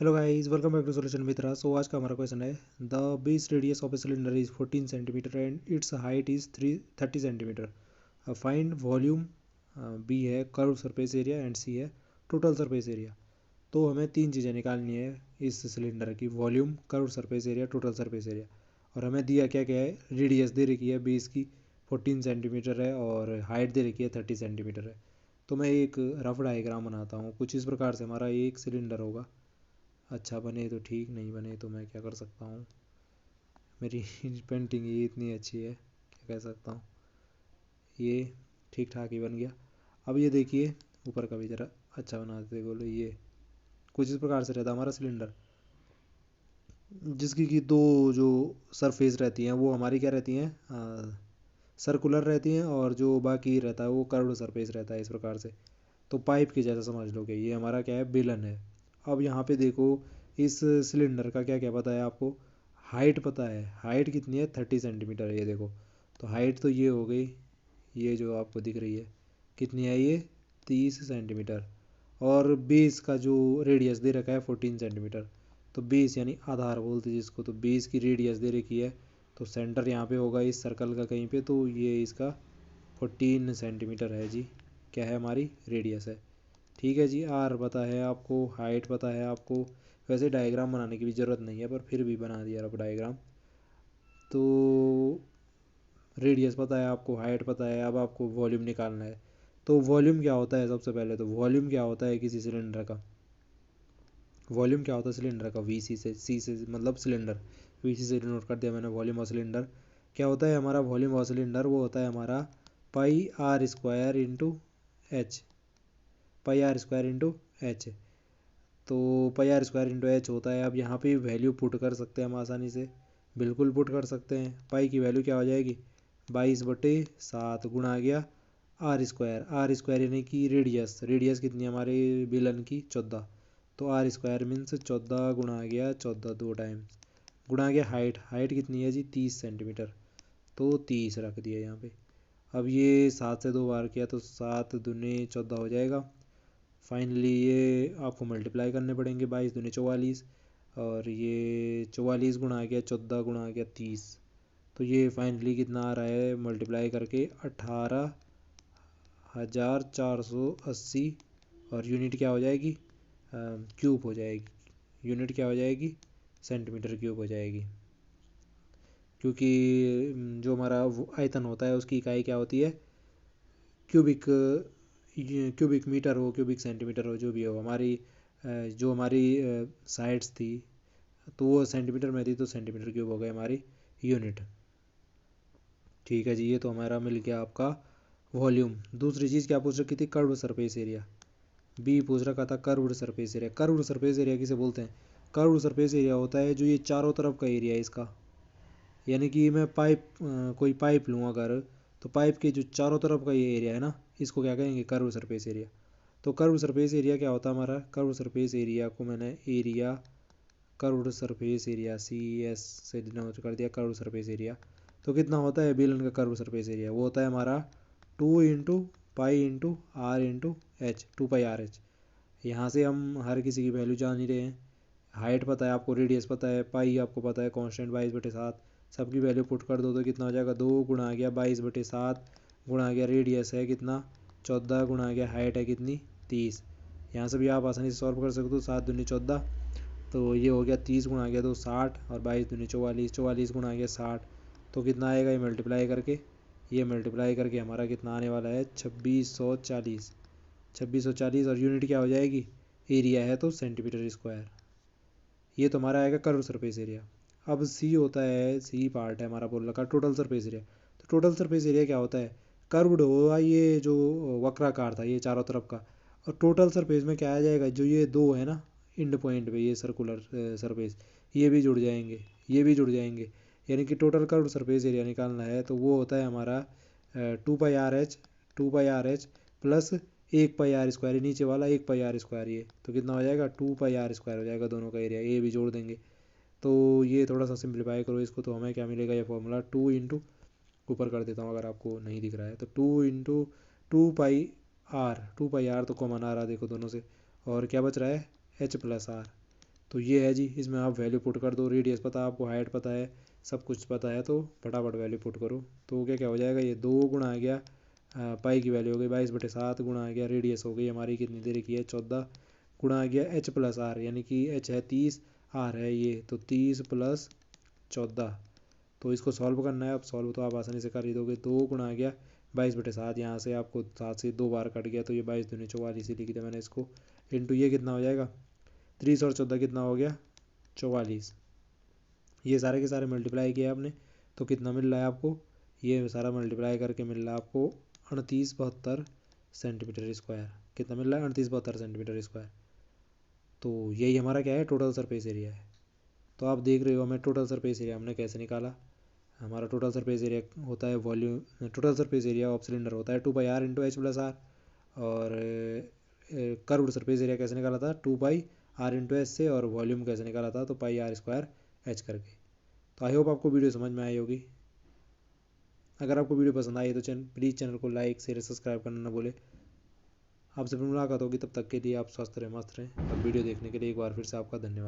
Hello guys, welcome back to solution Mitra. So आज का हमारा क्वेश्चन है, the base radius of a cylinder is 14 centimetre and its height is 30 centimetre. Find volume. B है curve surface area and C है total surface area. तो हमें तीन चीज़ें निकालनी है इस सिलेंडर की, volume, curve surface area, total surface area. और हमें दिया क्या क्या है, रेडियस दे रखी है बेस की 14 सेंटीमीटर है और हाइट दे रखी है 30 सेंटीमीटर है। तो मैं एक रफ डायग्राम बनाता हूँ। कुछ इस प्रकार से हमारा एक सिलेंडर होगा। अच्छा बने तो ठीक, नहीं बने तो मैं क्या कर सकता हूँ। मेरी पेंटिंग ये इतनी अच्छी है, क्या कह सकता हूँ। ये ठीक ठाक ही बन गया। अब ये देखिए, ऊपर का भी ज़रा अच्छा बना देते बोलो। ये कुछ इस प्रकार से रहता है हमारा सिलेंडर, जिसकी कि दो जो सरफेस रहती हैं वो हमारी क्या रहती हैं, सर्कुलर रहती हैं, और जो बाकी रहता है वो कर्व्ड सरफेस रहता है इस प्रकार से। तो पाइप के जैसा समझ लो कि ये हमारा क्या है, बेलन है। अब यहाँ पे देखो, इस सिलेंडर का क्या क्या पता है आपको। हाइट पता है, हाइट कितनी है, 30 सेंटीमीटर है। ये देखो, तो हाइट तो ये हो गई, ये जो आपको दिख रही है कितनी है, ये 30 सेंटीमीटर। और बेस का जो रेडियस दे रखा है 14 सेंटीमीटर। तो बेस यानी आधार बोलते हैं जिसको, तो बेस की रेडियस दे रखी है। तो सेंटर यहाँ पे होगा इस सर्कल का कहीं पे, तो ये इसका 14 सेंटीमीटर है जी। क्या है, हमारी रेडियस है। ठीक है जी। आर पता है आपको, हाइट पता है आपको। वैसे डायग्राम बनाने की भी ज़रूरत नहीं है, पर फिर भी बना दिया अब डायग्राम। तो रेडियस पता है आपको, हाइट पता है, अब आपको वॉल्यूम निकालना है। तो वॉल्यूम क्या होता है, सबसे पहले तो वॉल्यूम क्या होता है किसी सिलेंडर का। वॉल्यूम क्या होता है सिलेंडर का, वी सी से मतलब सिलेंडर। वी सी से डिनोट कर दिया मैंने वॉल्यूम ऑफ सिलेंडर। क्या होता है हमारा वॉल्यूम ऑफ सिलेंडर, वो होता है हमारा pi r square into h. Pi r square into h. तो pi r square into h होता है। अब यहाँ पे वैल्यू पुट कर सकते हैं हम आसानी से, बिल्कुल पुट कर सकते हैं। पाई की वैल्यू क्या हो जाएगी, 22/7 गुणा आ गया आर स्क्वायर। आर स्क्वायर यानी कि रेडियस, रेडियस कितनी है हमारे बेलन की, 14। तो आर स्क्वायर मीन्स 14 गुणा आ गया 14 दो टाइम, गुणा आ गया हाइट। हाइट कितनी है जी, 30 सेंटीमीटर। तो 30 रख दिया यहाँ पे। अब ये 7 से 2 बार किया तो 7 दूनी 14 हो जाएगा। फाइनली ये आपको मल्टीप्लाई करने पड़ेंगे, 22 दूनी 44। और ये 44 गुणा आ गया 14 गुणा आ गया 30। तो ये फाइनली कितना आ रहा है मल्टीप्लाई करके, 18,480। और यूनिट क्या हो जाएगी, क्यूब हो जाएगी। यूनिट क्या हो जाएगी, सेंटीमीटर क्यूब हो जाएगी। क्योंकि जो हमारा आयतन होता है उसकी इकाई क्या होती है, क्यूबिक। क्यूबिक मीटर हो, क्यूबिक सेंटीमीटर हो, जो भी हो। हमारी जो हमारी साइड्स थी तो वो सेंटीमीटर में थी, तो सेंटीमीटर क्यूब हो गई हमारी यूनिट। ठीक है जी। ये तो हमारा मिल गया आपका वॉल्यूम। दूसरी चीज़ क्या पूछ रखी थी, कर्व्ड सरफेस एरिया। बी पूछ रखा था curved surface area. Curved surface area किसे बोलते हैं, कर्व्ड सरफेस एरिया होता है जो ये चारों तरफ का एरिया है इसका। यानी कि मैं कोई पाइप लूँ अगर, तो पाइप के जो चारों तरफ का ये एरिया है ना, इसको क्या कहेंगे, कर्व सरफेस एरिया। तो कर्व सरफेस एरिया क्या होता है हमारा, कर्व सरफेस एरिया को मैंने area, curved surface area C S से डिनोट कर दिया, कर्व सरफेस एरिया। तो कितना होता है बेलन का कर्व सरफेस एरिया, वो होता है हमारा 2 × pi × R × H, 2 pi are H. यहाँ से हम हर किसी की वैल्यू जान ही रहे हैं। हाइट पता है आपको, रेडियस पता है, पाई आपको पता है कांस्टेंट 22/7। सबकी वैल्यू पुट कर दो तो कितना हो जाएगा, 2 गुणा आ गया 22/7 गुणा आ गया रेडियस है कितना, 14 गुणा आ गया हाइट है कितनी, 30। यहाँ से भी आप आसानी से सॉल्व कर सकते हो, 7 दूनी 14। तो ये हो गया 30 गुणा आ गया तो 60, और 22 दूनी 44, 44 गुणा आ गया 60। तो कितना आएगा ये मल्टीप्लाई करके, ये मल्टीप्लाई करके हमारा कितना आने वाला है, 2640। 2640। और यूनिट क्या हो जाएगी, एरिया है तो सेंटीमीटर स्क्वायर। ये तो हमारा आएगा कर्व सरफेस एरिया। अब सी होता है, सी पार्ट है हमारा बोल रखा टोटल सरफेस एरिया। तो टोटल सरफेस एरिया क्या होता है, कर्व्ड होगा ये जो वक्राकार था ये चारों तरफ का। और टोटल सरफेस में क्या आ जाएगा, जो ये दो है ना इंड पॉइंट पे, ये सर्कुलर सरफेस, ये भी जुड़ जाएंगे, ये भी जुड़ जाएंगे। यानी कि टोटल कर्व सरफेस एरिया निकालना है तो वो होता है हमारा 2 pi are h, 2 pi are h plus 1 pi r square, नीचे वाला 1 पाई आर स्क्वायर। ये तो कितना हो जाएगा, 2 पाई आर स्क्वायर हो जाएगा दोनों का एरिया, ये भी जोड़ देंगे। तो ये थोड़ा सा सिंप्लीफाई करो इसको, तो हमें क्या मिलेगा, ये फॉर्मूला 2 ऊपर कर देता हूँ अगर आपको नहीं दिख रहा है, तो 2 पाई आर, 2 पाई आर तो कॉमन आ रहा है देखो दोनों से। और क्या बच रहा है, एच प्लस आर। तो ये है जी, इसमें आप वैल्यू पुट कर दो, रेडियस पता है आपको, हाइट पता है, सब कुछ पता है, तो फटाफट वैल्यू पुट करो। तो क्या क्या हो जाएगा, ये 2 गुणा आ गया पाई की वैल्यू हो गई 22/7, गुणा आ गया रेडियस हो गई हमारी कितनी देर की है 14, गुणा आ गया h प्लस आर, यानी कि h है 30, आर है ये, तो 30 + 14। तो इसको सॉल्व करना है, अब सॉल्व तो आप आसानी से कर ही दोगे। 2 गुणा आ गया 22/7, यहाँ से आपको 7 से 2 बार कट गया, तो ये 22 दूनी 44 ही लिख दिया मैंने इसको, इंटू ये कितना हो जाएगा 30 और 14 कितना हो गया 44। ये सारे के सारे मल्टीप्लाई किया आपने, तो कितना मिल रहा है आपको, ये सारा मल्टीप्लाई करके मिल रहा है आपको 3872 सेंटीमीटर स्क्वायर। कितना मिल रहा है 3872 सेंटीमीटर स्क्वायर। तो यही हमारा क्या है, टोटल सरफेस एरिया है। तो आप देख रहे हो हमें टोटल सरफेस एरिया हमने कैसे निकाला। हमारा टोटल सरफेस एरिया होता है volume, total surface area of cylinder होता है 2πr into H plus R, और कर्व्ड सरफेस एरिया कैसे निकाला था 2πr इंटू एच से, और वॉल्यूम कैसे निकाला था तो πr² एच करके। तो आई होप आपको वीडियो समझ में आई होगी। अगर आपको वीडियो पसंद आई तो प्लीज़ चैनल को लाइक शेयर सब्सक्राइब करना ना भूले। आपसे फिर मुलाकात होगी, तब तक के लिए आप स्वस्थ रहें, मस्त रहें। और वीडियो देखने के लिए एक बार फिर से आपका धन्यवाद।